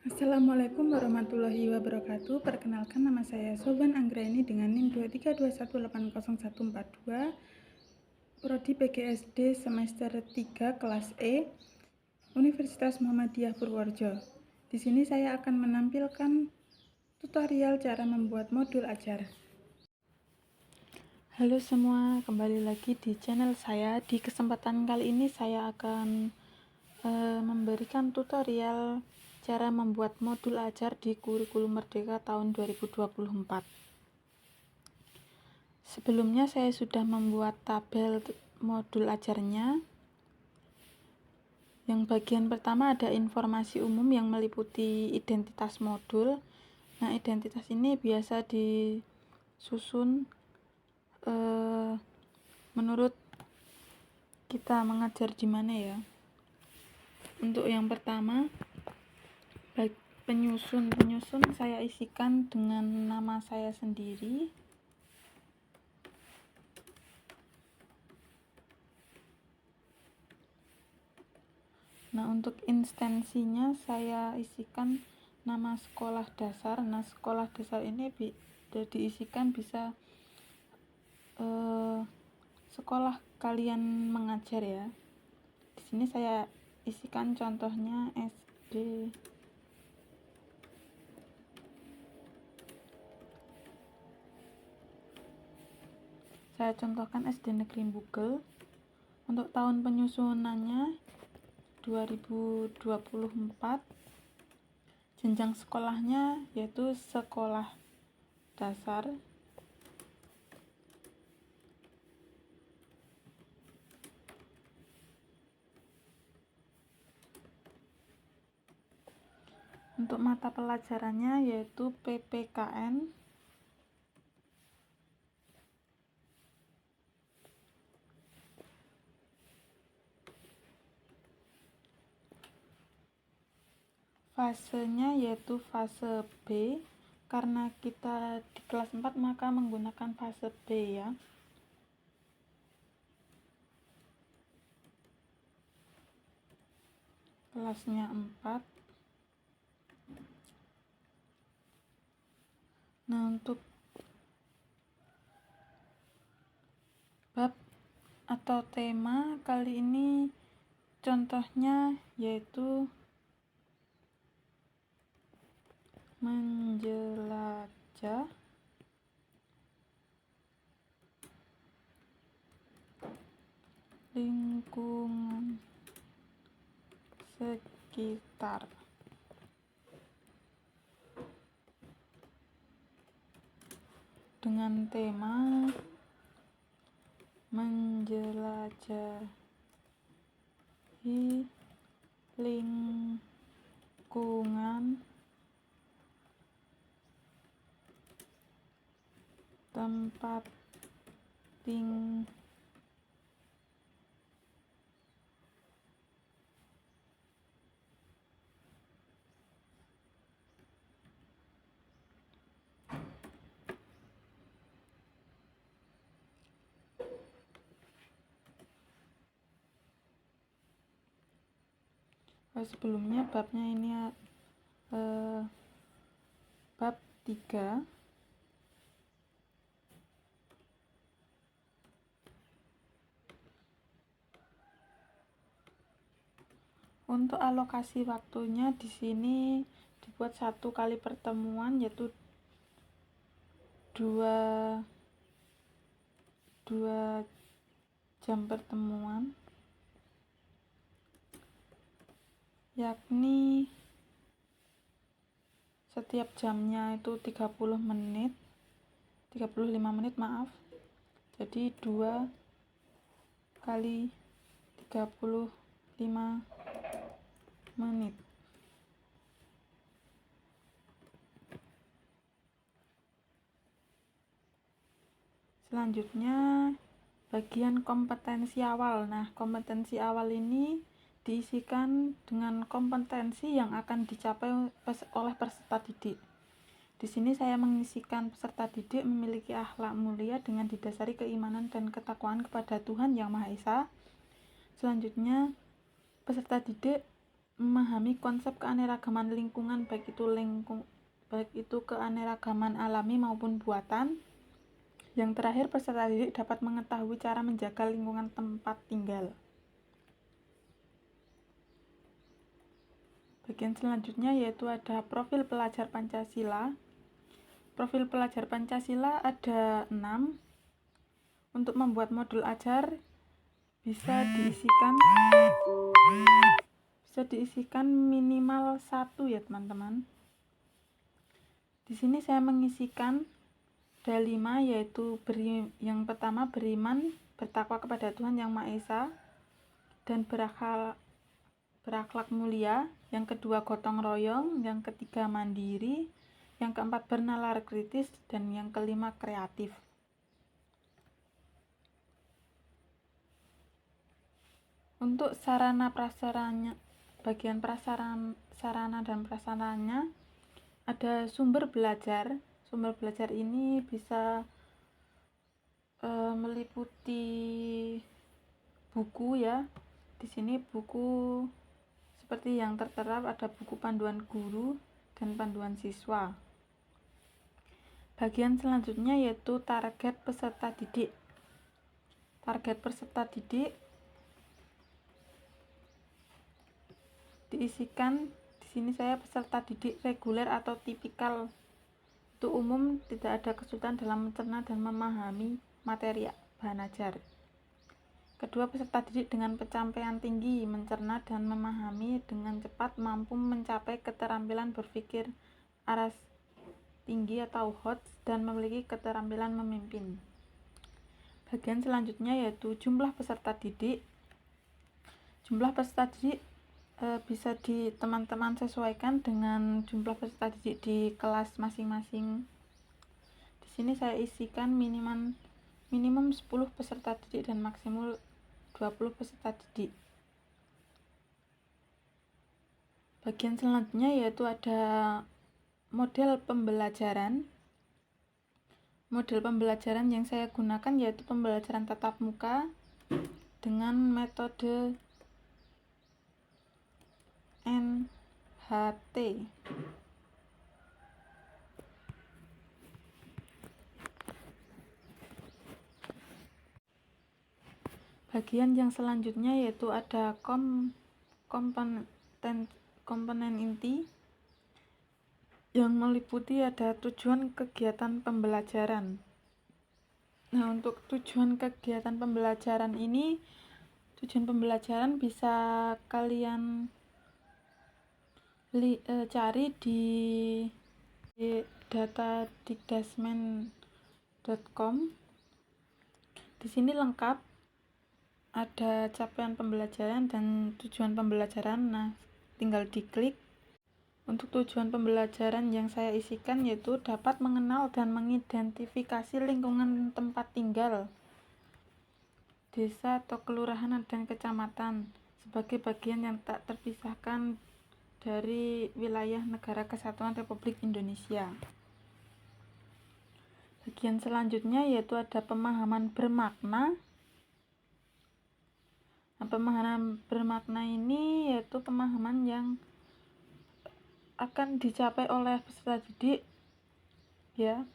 Assalamualaikum warahmatullahi wabarakatuh. Perkenalkan, nama saya Soban Anggraini dengan NIM 23218042, Prodi PGSD semester 3 kelas E, Universitas Muhammadiyah Purworejo. Di sini saya akan menampilkan tutorial cara membuat modul ajar. Halo semua, kembali lagi di channel saya. Di kesempatan kali ini saya akan memberikan tutorial cara membuat modul ajar di Kurikulum Merdeka tahun 2024. Sebelumnya saya sudah membuat tabel modul ajarnya. Yang bagian pertama ada informasi umum yang meliputi identitas modul. Nah, identitas ini biasa disusun menurut kita mengajar di mana ya. Untuk yang pertama, penyusun saya isikan dengan nama saya sendiri. Nah, untuk instansinya saya isikan nama sekolah dasar. Nah, sekolah dasar ini diisikan bisa sekolah kalian mengajar ya. Di sini saya isikan contohnya SD. Saya contohkan SD Negeri Bugel. Untuk tahun penyusunannya 2024. Jenjang sekolahnya yaitu sekolah dasar. Untuk mata pelajarannya yaitu PPKN. Fasenya yaitu fase B. Karena kita di kelas 4 maka menggunakan fase B ya. Kelasnya 4. Nah, untuk bab atau tema kali ini contohnya yaitu menjelajah lingkungan sekitar. Dengan tema menjelajahi lingkungan tempat tinggal. Sebelumnya babnya ini bab 3. Untuk alokasi waktunya di sini dibuat 1 kali pertemuan yaitu 2 jam pertemuan, yakni setiap jamnya itu 35 menit maaf. Jadi 2 kali 35 menit. Selanjutnya bagian kompetensi awal. Nah, kompetensi awal ini diisikan dengan kompetensi yang akan dicapai oleh peserta didik. Di sini saya mengisikan peserta didik memiliki akhlak mulia dengan didasari keimanan dan ketakwaan kepada Tuhan Yang Maha Esa. Selanjutnya, peserta didik memahami konsep keanekaragaman lingkungan, baik itu keanekaragaman alami maupun buatan. Yang terakhir, peserta didik dapat mengetahui cara menjaga lingkungan tempat tinggal. Bagian selanjutnya yaitu ada profil pelajar Pancasila. Profil pelajar Pancasila ada 6. Untuk membuat modul ajar bisa diisikan minimal 1 ya teman-teman. Di sini saya mengisikan ada 5, yaitu yang pertama beriman, bertakwa kepada Tuhan Yang Maha Esa dan berakhlak mulia. Yang kedua gotong royong, yang ketiga mandiri, yang keempat bernalar kritis, dan yang kelima kreatif. Untuk bagian sarana dan prasarannya ada sumber belajar. Sumber belajar ini bisa meliputi buku ya. Di sini buku seperti yang tertera, ada buku panduan guru dan panduan siswa. Bagian selanjutnya yaitu target peserta didik. Target peserta didik diisikan, di sini saya peserta didik reguler atau tipikal. Itu umum, tidak ada kesulitan dalam mencerna dan memahami materi bahan ajar. Kedua, peserta didik dengan pencapaian tinggi, mencerna dan memahami dengan cepat, mampu mencapai keterampilan berpikir aras tinggi atau HOTS, dan memiliki keterampilan memimpin. Bagian selanjutnya yaitu jumlah peserta didik. Jumlah peserta didik bisa teman-teman sesuaikan dengan jumlah peserta didik di kelas masing-masing. Di sini saya isikan minimum 10 peserta didik dan maksimal 20 peserta didik. Bagian selanjutnya yaitu ada model pembelajaran. Model pembelajaran yang saya gunakan yaitu pembelajaran tatap muka dengan metode NHT. Bagian yang selanjutnya yaitu ada komponen inti yang meliputi ada tujuan kegiatan pembelajaran. Nah, untuk tujuan kegiatan pembelajaran ini, tujuan pembelajaran bisa kalian cari di datadikdasmen.com. Di sini lengkap, ada capaian pembelajaran dan tujuan pembelajaran. Nah, tinggal diklik. Untuk tujuan pembelajaran yang saya isikan yaitu dapat mengenal dan mengidentifikasi lingkungan tempat tinggal desa atau kelurahan dan kecamatan sebagai bagian yang tak terpisahkan dari wilayah Negara Kesatuan Republik Indonesia. Bagian selanjutnya yaitu ada pemahaman bermakna. Nah, pemahaman bermakna ini yaitu pemahaman yang akan dicapai oleh peserta didik ya,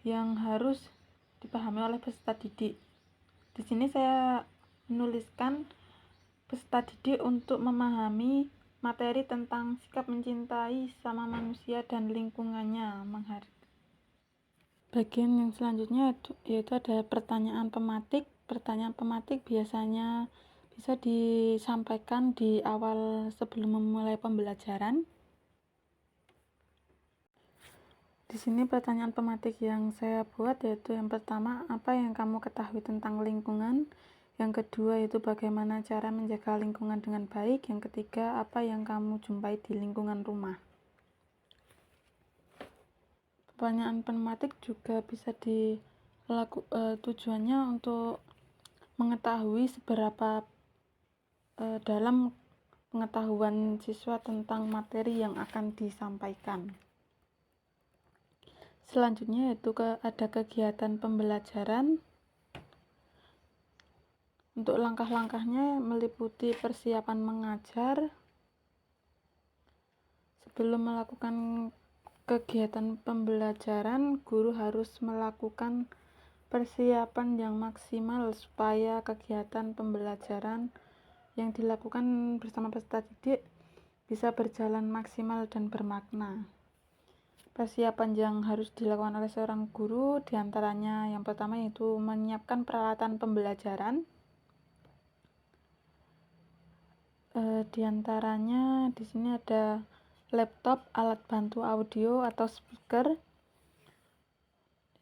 yang harus dipahami oleh peserta didik. Di sini saya menuliskan peserta didik untuk memahami materi tentang sikap mencintai sama manusia dan lingkungannya, menghargai. Bagian yang selanjutnya yaitu ada pertanyaan pematik. Pertanyaan pematik biasanya bisa disampaikan di awal sebelum memulai pembelajaran. Di sini pertanyaan pematik yang saya buat yaitu yang pertama, apa yang kamu ketahui tentang lingkungan? Yang kedua yaitu bagaimana cara menjaga lingkungan dengan baik? Yang ketiga, apa yang kamu jumpai di lingkungan rumah? Pertanyaan pematik juga bisa tujuannya untuk mengetahui seberapa dalam pengetahuan siswa tentang materi yang akan disampaikan. Selanjutnya yaitu ada kegiatan pembelajaran. Untuk langkah-langkahnya meliputi persiapan mengajar, Sebelum melakukan kegiatan pembelajaran, guru harus melakukan persiapan yang maksimal supaya kegiatan pembelajaran yang dilakukan bersama peserta didik bisa berjalan maksimal dan bermakna. Persiapan yang harus dilakukan oleh seorang guru diantaranya yang pertama yaitu menyiapkan peralatan pembelajaran. Diantaranya di sini ada laptop, alat bantu audio atau speaker.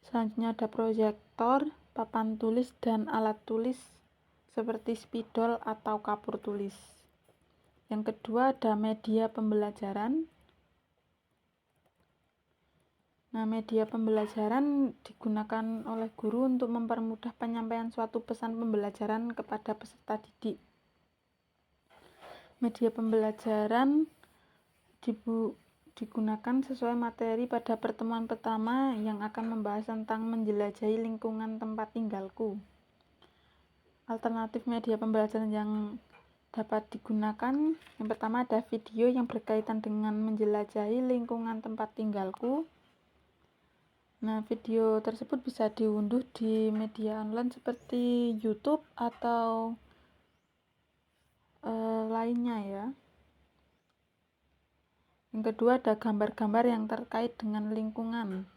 Selanjutnya ada proyektor, papan tulis dan alat tulis seperti spidol atau kapur tulis. Yang kedua ada media pembelajaran. Nah, media pembelajaran digunakan oleh guru untuk mempermudah penyampaian suatu pesan pembelajaran kepada peserta didik. Media pembelajaran digunakan sesuai materi pada pertemuan pertama yang akan membahas tentang menjelajahi lingkungan tempat tinggalku. Alternatif media pembelajaran yang dapat digunakan, yang pertama ada video yang berkaitan dengan menjelajahi lingkungan tempat tinggalku. Nah, video tersebut bisa diunduh di media online seperti YouTube atau lainnya ya. Yang kedua ada gambar-gambar yang terkait dengan lingkungan.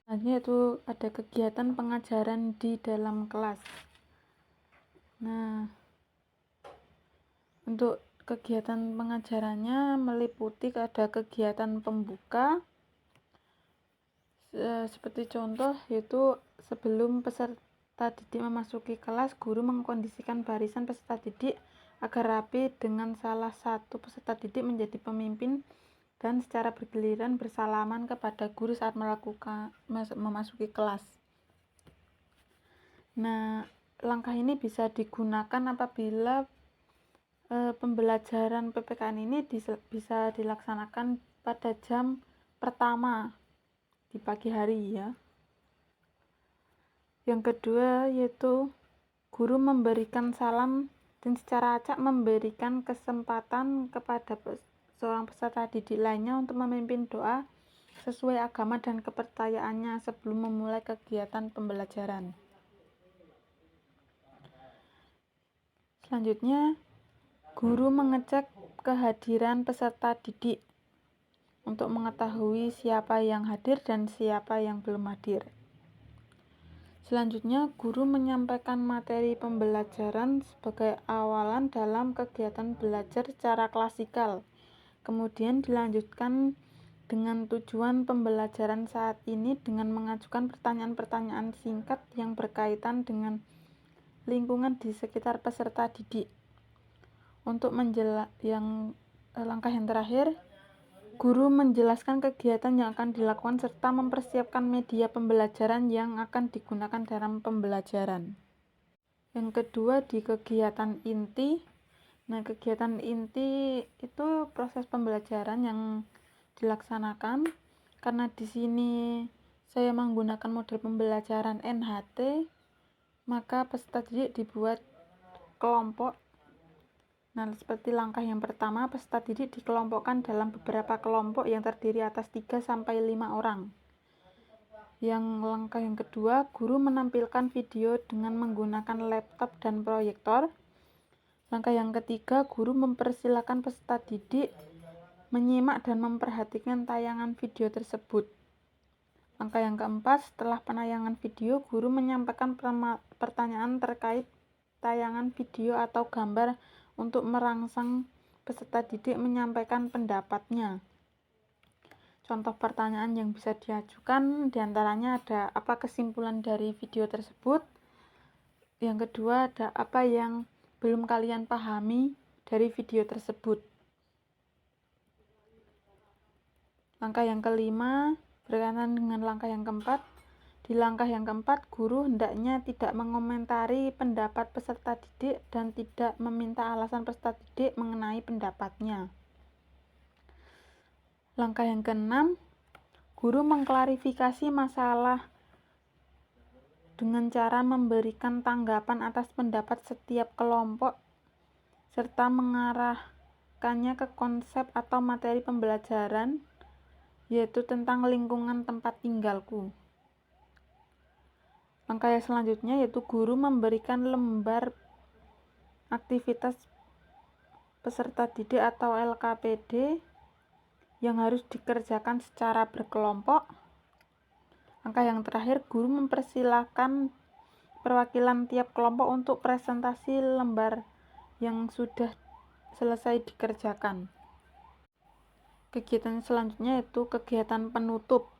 Selanjutnya itu ada kegiatan pengajaran di dalam kelas. Nah, untuk kegiatan pengajarannya meliputi ada kegiatan pembuka, seperti contoh yaitu sebelum peserta didik memasuki kelas, guru mengkondisikan barisan peserta didik agar rapi dengan salah satu peserta didik menjadi pemimpin dan secara bergiliran bersalaman kepada guru saat memasuki kelas. Nah, langkah ini bisa digunakan apabila pembelajaran PPKN ini bisa dilaksanakan pada jam pertama di pagi hari ya. Yang kedua yaitu guru memberikan salam dan secara acak memberikan kesempatan kepada seorang peserta didik lainnya untuk memimpin doa sesuai agama dan kepercayaannya sebelum memulai kegiatan pembelajaran. Selanjutnya, guru mengecek kehadiran peserta didik untuk mengetahui siapa yang hadir dan siapa yang belum hadir. Selanjutnya, guru menyampaikan materi pembelajaran sebagai awalan dalam kegiatan belajar secara klasikal. Kemudian dilanjutkan dengan tujuan pembelajaran saat ini dengan mengajukan pertanyaan-pertanyaan singkat yang berkaitan dengan lingkungan di sekitar peserta didik. Untuk langkah yang terakhir, guru menjelaskan kegiatan yang akan dilakukan serta mempersiapkan media pembelajaran yang akan digunakan dalam pembelajaran. Yang kedua di kegiatan inti. Nah, kegiatan inti itu proses pembelajaran yang dilaksanakan. Karena di sini saya menggunakan model pembelajaran NHT, maka peserta didik dibuat kelompok. Nah, seperti langkah yang pertama, peserta didik dikelompokkan dalam beberapa kelompok yang terdiri atas 3-5 orang. Yang langkah yang kedua, guru menampilkan video dengan menggunakan laptop dan proyektor. Langkah yang ketiga, guru mempersilahkan peserta didik menyimak dan memperhatikan tayangan video tersebut. Langkah yang keempat, setelah penayangan video, guru menyampaikan pertanyaan terkait tayangan video atau gambar untuk merangsang peserta didik menyampaikan pendapatnya. Contoh pertanyaan yang bisa diajukan diantaranya ada apa kesimpulan dari video tersebut. Yang kedua ada apa yang belum kalian pahami dari video tersebut. Langkah yang kelima berkaitan dengan langkah yang keempat. Di langkah yang keempat, guru hendaknya tidak mengomentari pendapat peserta didik dan tidak meminta alasan peserta didik mengenai pendapatnya. Langkah yang keenam, guru mengklarifikasi masalah dengan cara memberikan tanggapan atas pendapat setiap kelompok serta mengarahkannya ke konsep atau materi pembelajaran, yaitu tentang lingkungan tempat tinggalku. Langkah yang selanjutnya yaitu guru memberikan lembar aktivitas peserta didik atau LKPD yang harus dikerjakan secara berkelompok. Langkah yang terakhir, guru mempersilahkan perwakilan tiap kelompok untuk presentasi lembar yang sudah selesai dikerjakan. Kegiatan selanjutnya yaitu kegiatan penutup.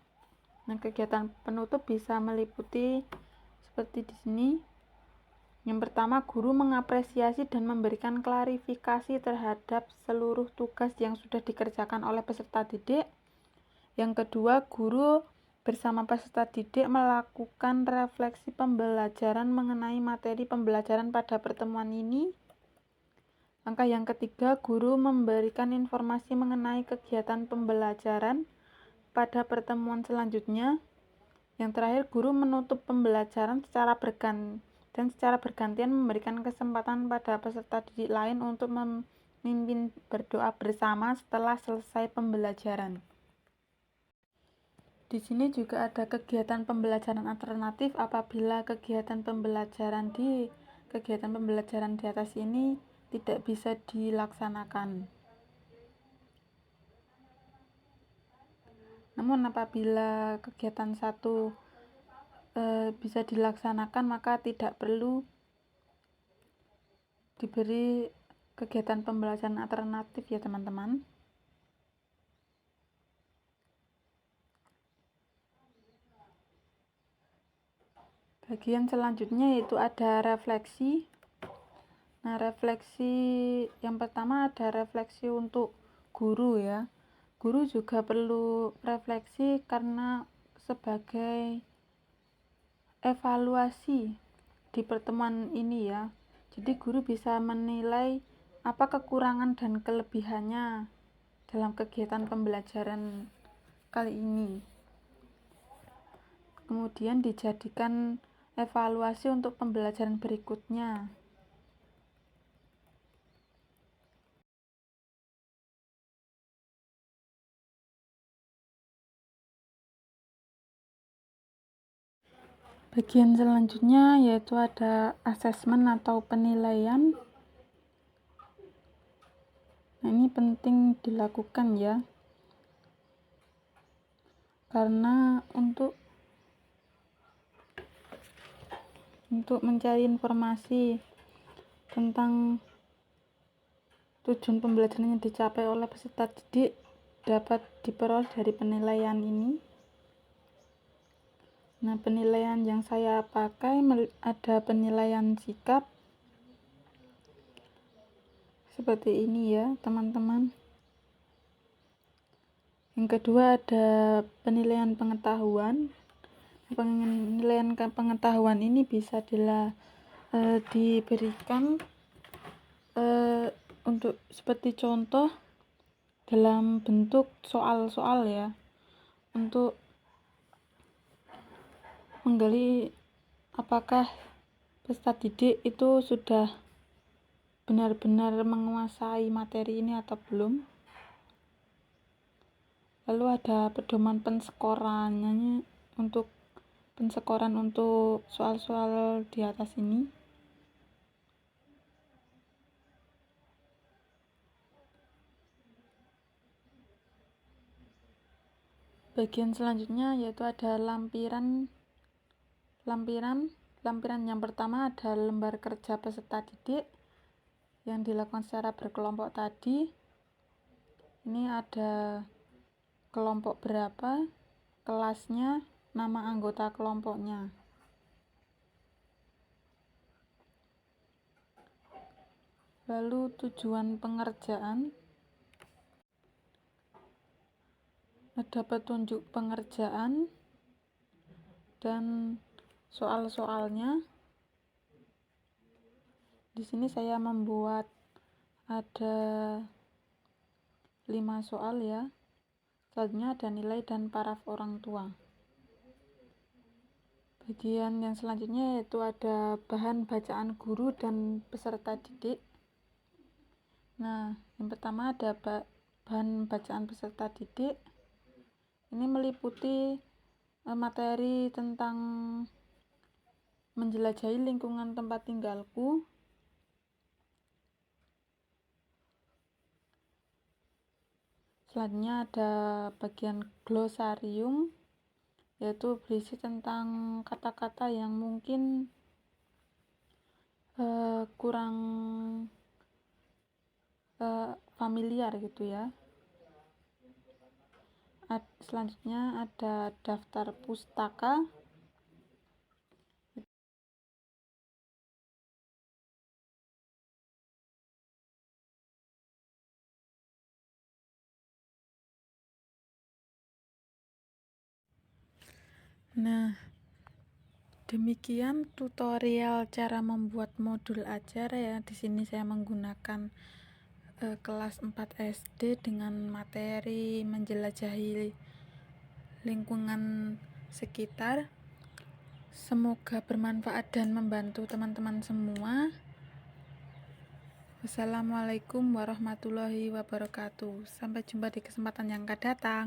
Nah, kegiatan penutup bisa meliputi seperti di sini. Yang pertama, guru mengapresiasi dan memberikan klarifikasi terhadap seluruh tugas yang sudah dikerjakan oleh peserta didik. Yang kedua, guru bersama peserta didik melakukan refleksi pembelajaran mengenai materi pembelajaran pada pertemuan ini. Langkah yang ketiga, guru memberikan informasi mengenai kegiatan pembelajaran pada pertemuan selanjutnya. Yang terakhir, guru menutup pembelajaran secara bergantian memberikan kesempatan pada peserta didik lain untuk memimpin berdoa bersama setelah selesai pembelajaran. Di sini juga ada kegiatan pembelajaran alternatif apabila kegiatan pembelajaran di atas ini tidak bisa dilaksanakan. Namun apabila kegiatan satu bisa dilaksanakan, maka tidak perlu diberi kegiatan pembelajaran alternatif ya teman-teman. Bagian selanjutnya yaitu ada refleksi. Nah, refleksi yang pertama ada refleksi untuk guru ya. Guru juga perlu refleksi karena sebagai evaluasi di pertemuan ini ya. Jadi guru bisa menilai apa kekurangan dan kelebihannya dalam kegiatan pembelajaran kali ini. Kemudian dijadikan evaluasi untuk pembelajaran berikutnya. Bagian selanjutnya yaitu ada asesmen atau penilaian. Nah, ini penting dilakukan ya. Karena untuk mencari informasi tentang tujuan pembelajaran yang dicapai oleh peserta didik dapat diperoleh dari penilaian ini. Nah, penilaian yang saya pakai ada penilaian sikap seperti ini ya teman-teman. Yang kedua ada penilaian pengetahuan. Penilaian pengetahuan ini bisa diberikan untuk seperti contoh dalam bentuk soal-soal ya, untuk menggali apakah peserta didik itu sudah benar-benar menguasai materi ini atau belum. Lalu ada pedoman penskorannya untuk penskoran untuk soal-soal di atas ini. Bagian selanjutnya yaitu ada lampiran yang pertama ada lembar kerja peserta didik yang dilakukan secara berkelompok tadi. Ini ada kelompok berapa, kelasnya, nama anggota kelompoknya. Lalu tujuan pengerjaan, ada petunjuk pengerjaan dan soal-soalnya. Di sini saya membuat ada 5 soal ya. Selanjutnya ada nilai dan paraf orang tua. Bagian yang selanjutnya yaitu ada bahan bacaan guru dan peserta didik. Nah, yang pertama ada bahan bacaan peserta didik. Ini meliputi materi tentang menjelajahi lingkungan tempat tinggalku. Selanjutnya ada bagian glosarium, yaitu berisi tentang kata-kata yang mungkin kurang familiar gitu ya. Selanjutnya ada daftar pustaka. Nah, demikian tutorial cara membuat modul ajar ya. Di sini saya menggunakan kelas 4 SD dengan materi menjelajahi lingkungan sekitar. Semoga bermanfaat dan membantu teman-teman semua. Wassalamualaikum warahmatullahi wabarakatuh. Sampai jumpa di kesempatan yang akan datang.